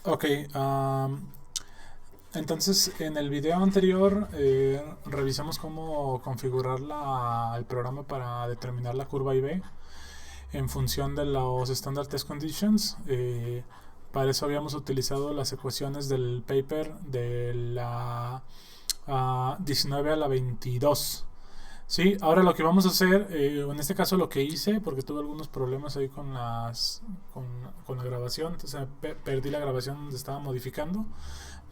Ok, entonces en el video anterior revisamos cómo configurar el programa para determinar la curva IB en función de los Standard Test Conditions. Para eso habíamos utilizado las ecuaciones del paper de la 19 a la 22. Sí, ahora lo que vamos a hacer, en este caso lo que hice, porque tuve algunos problemas ahí con la grabación, entonces perdí la grabación donde estaba modificando.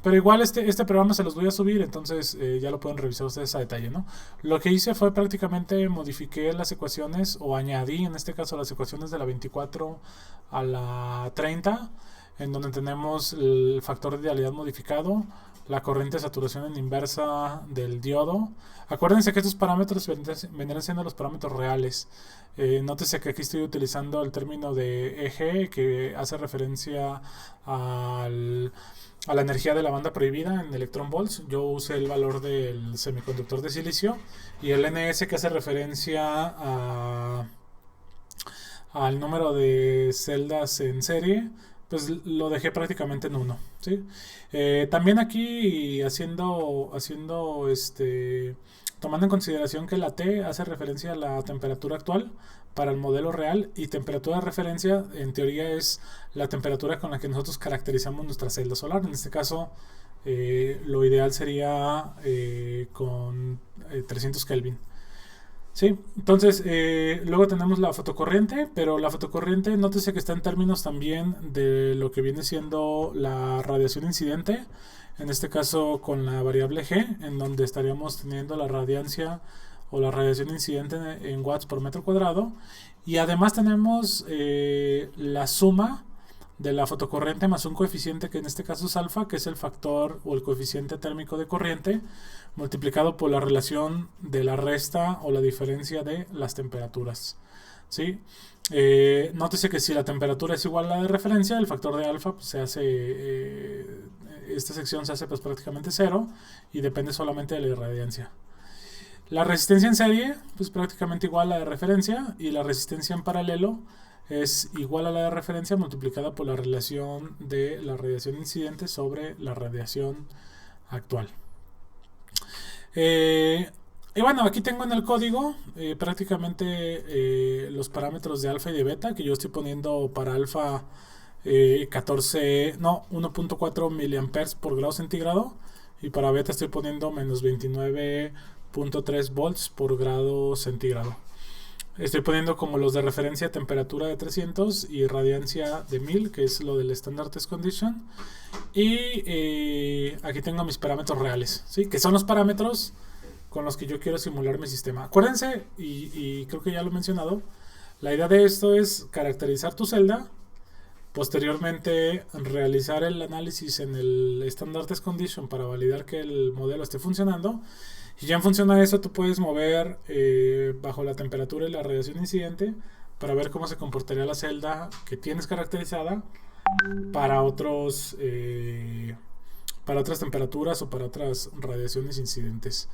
Pero igual este programa se los voy a subir, entonces ya lo pueden revisar ustedes a detalle, ¿no? Lo que hice fue prácticamente modifiqué las ecuaciones o añadí en este caso las ecuaciones de la 24 a la 30, en donde tenemos el factor de idealidad modificado, la corriente de saturación en inversa del diodo. Acuérdense que estos parámetros vendrán siendo los parámetros reales. Nótese que aquí estoy utilizando el término de eje que hace referencia al a la energía de la banda prohibida en electron volts. Yo usé el valor del semiconductor de silicio y el NS que hace referencia al número de celdas en serie, pues lo dejé prácticamente en uno, ¿sí? También aquí tomando en consideración que la T hace referencia a la temperatura actual para el modelo real y temperatura de referencia en teoría es la temperatura con la que nosotros caracterizamos nuestra celda solar. En este caso lo ideal sería con 300 Kelvin. Sí, entonces luego tenemos la fotocorriente, pero la fotocorriente, nótese que está en términos también de lo que viene siendo la radiación incidente, en este caso con la variable G, en donde estaríamos teniendo la radiancia o la radiación incidente en watts por metro cuadrado, y además tenemos la suma de la fotocorriente más un coeficiente que en este caso es alfa, que es el factor o el coeficiente térmico de corriente, multiplicado por la relación de la resta o la diferencia de las temperaturas. ¿Sí? Nótese que si la temperatura es igual a la de referencia, el factor de alfa pues, esta sección se hace pues, prácticamente cero y depende solamente de la irradiancia. La resistencia en serie, pues prácticamente igual a la de referencia, y la resistencia en paralelo es igual a la de referencia multiplicada por la relación de la radiación incidente sobre la radiación actual. Y bueno, aquí tengo en el código prácticamente los parámetros de alfa y de beta que yo estoy poniendo para alfa 1.4 miliamperes por grado centígrado, y para beta estoy poniendo menos 29.3 volts por grado centígrado. Estoy poniendo como los de referencia temperatura de 300 y radiancia de 1000, que es lo del Standard Test Condition. Y aquí tengo mis parámetros reales, ¿sí? Que son los parámetros con los que yo quiero simular mi sistema. Acuérdense, y creo que ya lo he mencionado, la idea de esto es caracterizar tu celda, posteriormente realizar el análisis en el Standard Test Condition para validar que el modelo esté funcionando. Y ya en función a eso tú puedes mover bajo la temperatura y la radiación incidente para ver cómo se comportaría la celda que tienes caracterizada para para otras temperaturas o para otras radiaciones incidentes.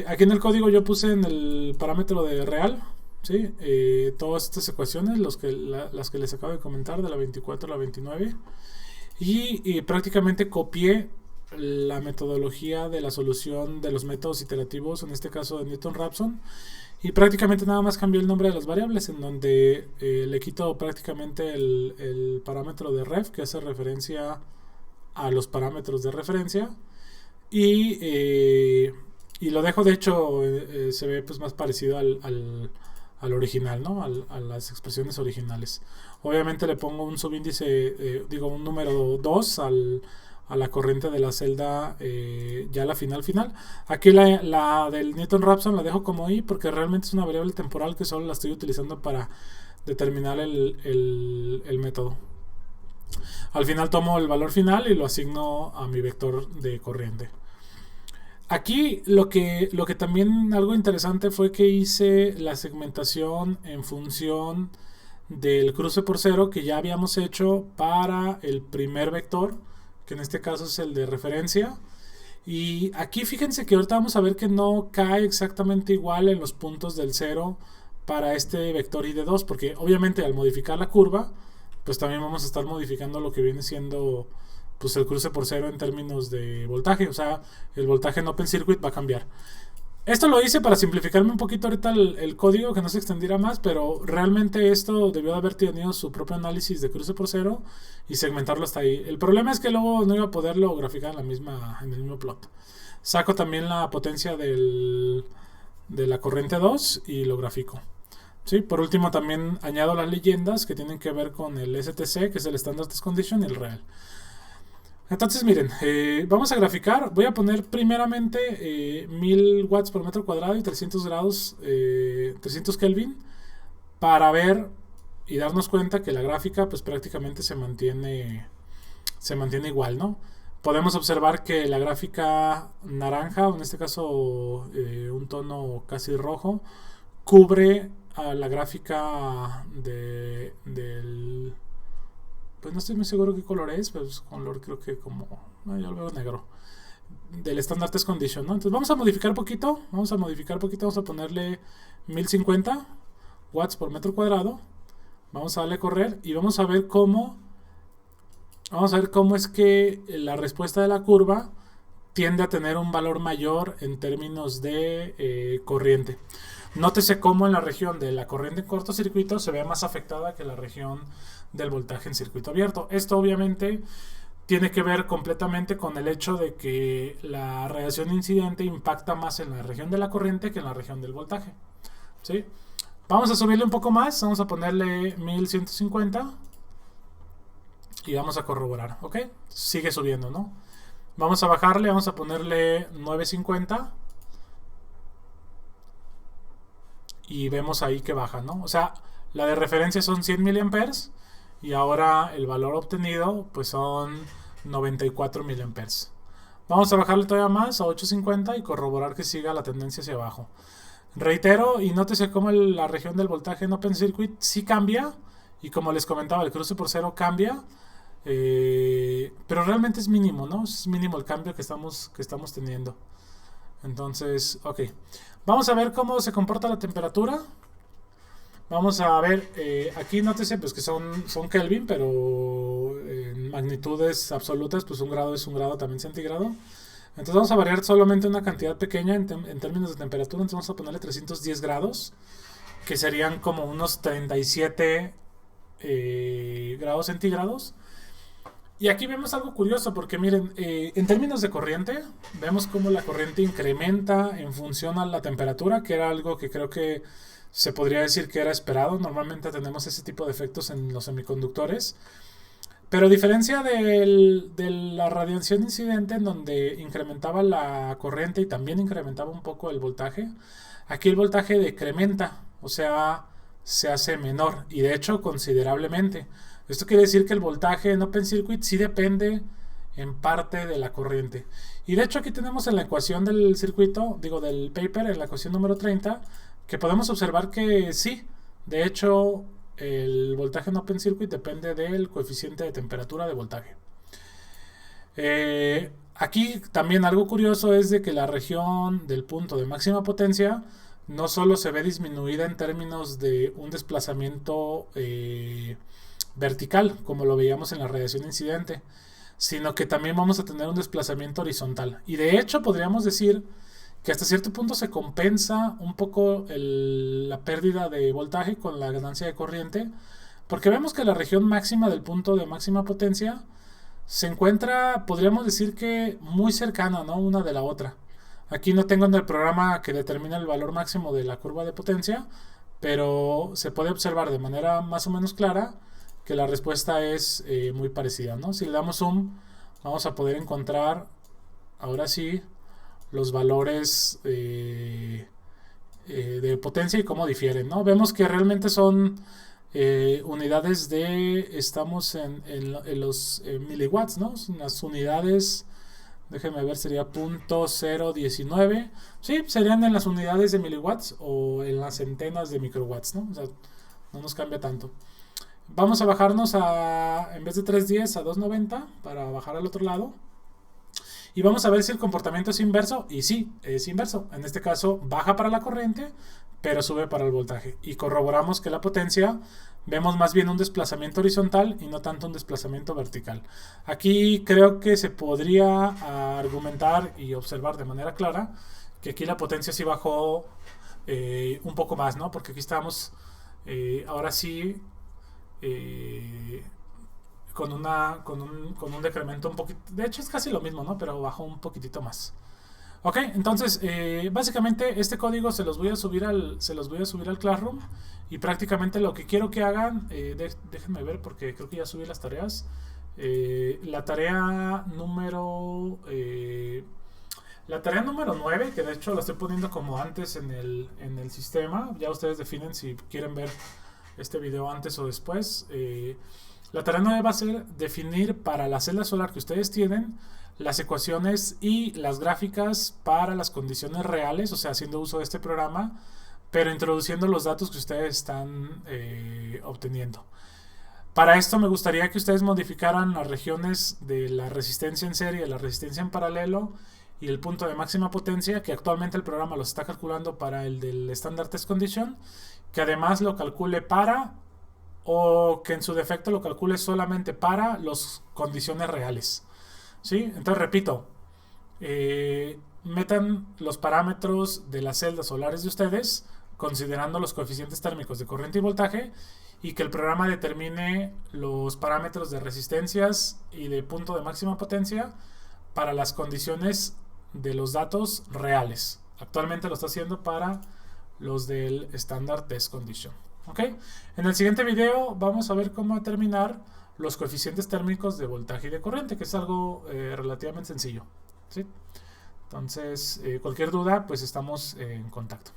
Aquí en el código yo puse en el parámetro de real, ¿sí? Todas estas ecuaciones, las que les acabo de comentar, de la 24 a la 29, y prácticamente copié la metodología de la solución de los métodos iterativos, en este caso de Newton-Raphson, y prácticamente nada más cambié el nombre de las variables, en donde le quito prácticamente el parámetro de ref, que hace referencia a los parámetros de referencia, y, y lo dejo, de hecho, se ve pues más parecido al original, ¿no? A las expresiones originales. Obviamente le pongo un subíndice, un número 2 a la corriente de la celda, ya la final. Aquí la del Newton-Raphson la dejo como i porque realmente es una variable temporal que solo la estoy utilizando para determinar el método. Al final tomo el valor final y lo asigno a mi vector de corriente. Aquí lo que también algo interesante fue que hice la segmentación en función del cruce por cero que ya habíamos hecho para el primer vector, que en este caso es el de referencia. Y aquí fíjense que ahorita vamos a ver que no cae exactamente igual en los puntos del cero para este vector ID2, porque obviamente al modificar la curva, pues también vamos a estar modificando lo que viene siendo pues el cruce por cero en términos de voltaje. O sea, el voltaje en Open Circuit va a cambiar. Esto lo hice para simplificarme un poquito ahorita el código, que no se extendiera más, pero realmente esto debió de haber tenido su propio análisis de cruce por cero y segmentarlo hasta ahí. El problema es que luego no iba a poderlo graficar en el mismo plot. Saco también la potencia de la corriente 2 y lo grafico. ¿Sí? Por último también añado las leyendas que tienen que ver con el STC, que es el Standard Test Condition, y el real. Entonces miren, vamos a graficar. Voy a poner primeramente 1000 watts por metro cuadrado y 300 grados, 300 Kelvin, para ver y darnos cuenta que la gráfica pues prácticamente se mantiene igual, ¿no? Podemos observar que la gráfica naranja, o en este caso un tono casi rojo, cubre a la gráfica del... Pues no estoy muy seguro qué color es, pero es color creo que como... yo lo veo negro. Del Standard Test Condition, ¿no? Entonces vamos a modificar un poquito. Vamos a ponerle 1050 watts por metro cuadrado. Vamos a darle a correr y vamos a ver cómo... Vamos a ver cómo es que la respuesta de la curva tiende a tener un valor mayor en términos de corriente. Nótese cómo en la región de la corriente en cortocircuito se ve más afectada que la región del voltaje en circuito abierto. Esto obviamente tiene que ver completamente con el hecho de que la radiación incidente impacta más en la región de la corriente que en la región del voltaje. ¿Sí? Vamos a subirle un poco más, vamos a ponerle 1150 y vamos a corroborar, ¿ok? Sigue subiendo, ¿no? Vamos a bajarle, vamos a ponerle 950 y vemos ahí que baja, ¿no? O sea, la de referencia son 100 miliamperes y ahora el valor obtenido pues son 94 miliamperes. Vamos a bajarle todavía más a 850 y corroborar que siga la tendencia hacia abajo. Reitero, y nótese cómo la región del voltaje en Open Circuit sí cambia, y como les comentaba, el cruce por cero cambia, pero realmente es mínimo, ¿no? Es mínimo el cambio que estamos teniendo. Entonces, ok. Vamos a ver cómo se comporta la temperatura. Vamos a ver, aquí nótese pues que son Kelvin, pero en magnitudes absolutas, pues un grado es un grado también centígrado. Entonces vamos a variar solamente una cantidad pequeña en términos de temperatura. Entonces vamos a ponerle 310 grados, que serían como unos 37 grados centígrados. Y aquí vemos algo curioso porque miren, en términos de corriente, vemos cómo la corriente incrementa en función a la temperatura, que era algo que creo que se podría decir que era esperado. Normalmente tenemos ese tipo de efectos en los semiconductores. Pero a diferencia de la radiación incidente, en donde incrementaba la corriente y también incrementaba un poco el voltaje, aquí el voltaje decrementa, o sea, se hace menor, y de hecho considerablemente. Esto quiere decir que el voltaje en Open Circuit sí depende en parte de la corriente. Y de hecho aquí tenemos en la ecuación del circuito, del paper, en la ecuación número 30, que podemos observar que sí, de hecho el voltaje en Open Circuit depende del coeficiente de temperatura de voltaje. Aquí también algo curioso es de que la región del punto de máxima potencia no solo se ve disminuida en términos de un desplazamiento vertical, como lo veíamos en la radiación incidente, sino que también vamos a tener un desplazamiento horizontal. Y de hecho podríamos decir que hasta cierto punto se compensa un poco la pérdida de voltaje con la ganancia de corriente, porque vemos que la región máxima del punto de máxima potencia se encuentra, podríamos decir que muy cercana, ¿no?, una de la otra. Aquí no tengo en el programa que determina el valor máximo de la curva de potencia, pero se puede observar de manera más o menos clara que la respuesta es muy parecida, ¿no? Si le damos zoom, vamos a poder encontrar ahora sí los valores de potencia y cómo difieren, ¿no? Vemos que realmente son unidades estamos en los miliwatts, ¿no? Las unidades, déjenme ver, sería .019, sí, serían en las unidades de miliwatts o en las centenas de microwatts, ¿no? O sea, no nos cambia tanto. Vamos a bajarnos en vez de 310 a 290 para bajar al otro lado. y vamos a ver si el comportamiento es inverso, y sí, es inverso. En este caso baja para la corriente, pero sube para el voltaje, y corroboramos que la potencia vemos más bien un desplazamiento horizontal y no tanto un desplazamiento vertical. Aquí creo que se podría argumentar y observar de manera clara que aquí la potencia sí bajó un poco más, ¿no? Porque aquí estamos ahora sí con un decremento un poquito, de hecho es casi lo mismo, ¿no? Pero bajó un poquitito más. Ok, entonces básicamente este código se los voy a subir al Classroom, y prácticamente lo que quiero que hagan, déjenme ver porque creo que ya subí las tareas. La tarea número 9, que de hecho la estoy poniendo como antes en el sistema, ya ustedes definen si quieren ver este video antes o después. La tarea 9 va a ser definir para la celda solar que ustedes tienen las ecuaciones y las gráficas para las condiciones reales, o sea, haciendo uso de este programa, pero introduciendo los datos que ustedes están obteniendo. Para esto me gustaría que ustedes modificaran las regiones de la resistencia en serie, la resistencia en paralelo y el punto de máxima potencia, que actualmente el programa los está calculando para el del Standard Test Condition, que además lo calcule para, o que en su defecto lo calcule solamente para las condiciones reales. ¿Sí? Entonces repito, metan los parámetros de las celdas solares de ustedes, considerando los coeficientes térmicos de corriente y voltaje, y que el programa determine los parámetros de resistencias y de punto de máxima potencia para las condiciones de los datos reales. Actualmente lo está haciendo para los del Standard Test Condition. ¿Ok? En el siguiente video vamos a ver cómo determinar los coeficientes térmicos de voltaje y de corriente, que es algo relativamente sencillo. ¿Sí? Entonces, cualquier duda, pues estamos en contacto.